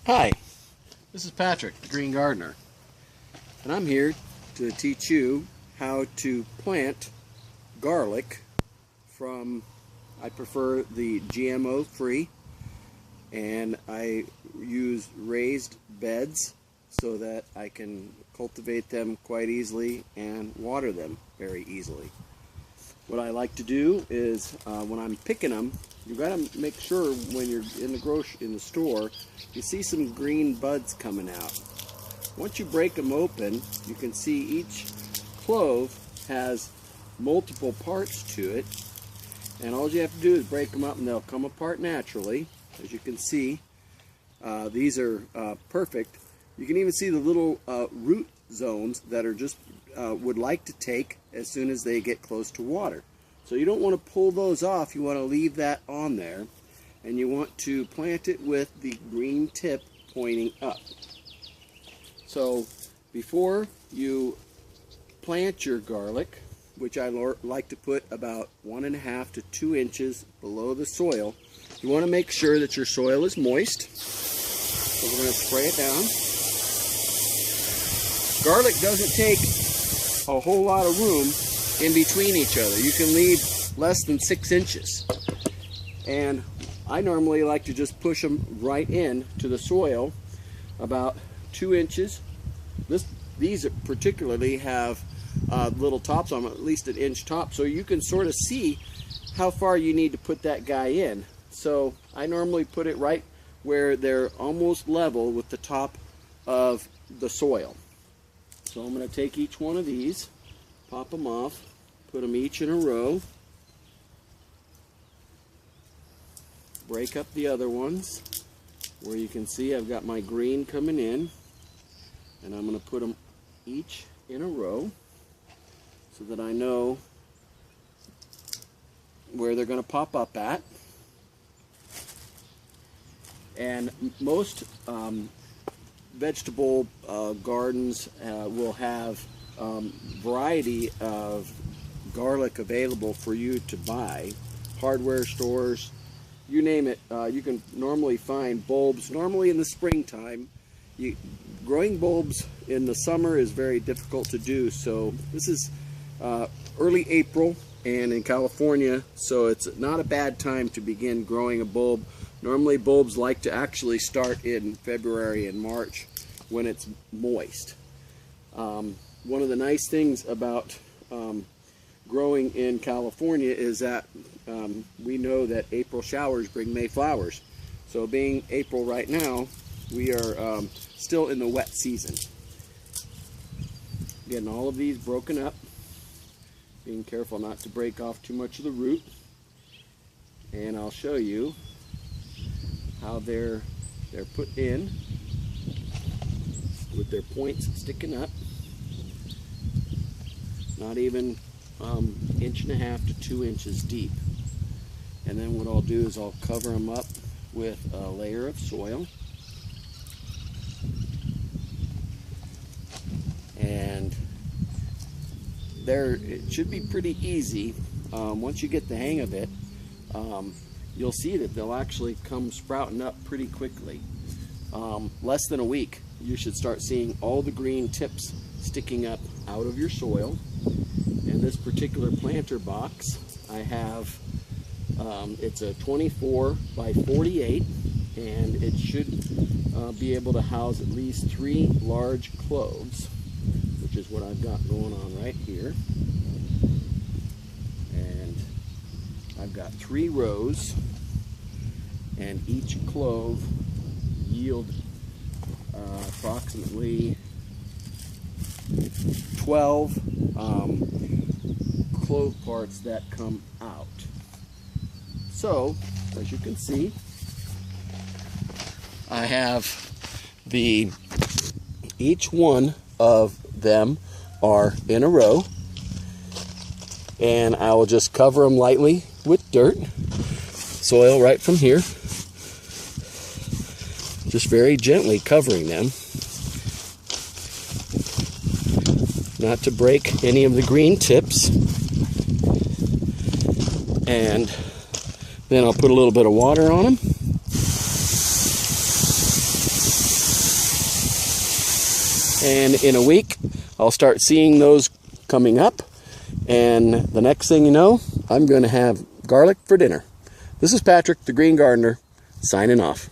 Hi, this is Patrick, the Green Gardener, and I'm here to teach you how to plant garlic from, I prefer the GMO free, and I use raised beds so that I can cultivate them quite easily and water them very easily. What I like to do is when I'm picking them, you've got to make sure when you're in the store, you see some green buds coming out. Once you break them open, you can see each clove has multiple parts to it, and all you have to do is break them up and they'll come apart naturally. As you can see, these are perfect. You can even see the little root zones that are just would like to take as soon as they get close to water. So you don't want to pull those off, you want to leave that on there, and you want to plant it with the green tip pointing up. So before you plant your garlic, which I like to put about 1.5 to 2 inches below the soil, you want to make sure that your soil is moist. So we're going to spray it down. Garlic doesn't take a whole lot of room in between each other. You can leave less than 6 inches. And I normally like to just push them right in to the soil about 2 inches. These particularly have little tops on them, at least an inch top, so you can sort of see how far you need to put that guy in. So I normally put it right where they're almost level with the top of the soil. So I'm going to take each one of these, pop them off, put them each in a row, break up the other ones where you can see I've got my green coming in, and I'm going to put them each in a row so that I know where they're going to pop up at. And most vegetable gardens will have variety of garlic available for you to buy. Hardware stores, you name it, you can normally find bulbs. Normally in the springtime, growing bulbs in the summer is very difficult to do, so this is early April and in California, so it's not a bad time to begin growing a bulb. Normally bulbs like to actually start in February and March when it's moist. One of the nice things about growing in California is that we know that April showers bring May flowers. So being April right now, we are still in the wet season. Getting all of these broken up, being careful not to break off too much of the root, and I'll show you how they're put in with their points sticking up, not even 1.5 to 2 inches deep. And then what I'll do is I'll cover them up with a layer of soil, and it should be pretty easy. Once you get the hang of it, you'll see that they'll actually come sprouting up pretty quickly. Less than a week, you should start seeing all the green tips sticking up out of your soil. And this particular planter box, I have, it's a 24 by 48, and it should be able to house at least 3 large cloves, which is what I've got going on right here. And I've got 3 rows, and each clove yield approximately 12 clove parts that come out. So, as you can see, I have each one of them are in a row, and I will just cover them lightly with dirt, soil right from here, just very gently covering them, not to break any of the green tips. And then I'll put a little bit of water on them, And in a week, I'll start seeing those coming up. And the next thing you know, I'm going to have garlic for dinner. This is Patrick, the Green Gardener, signing off.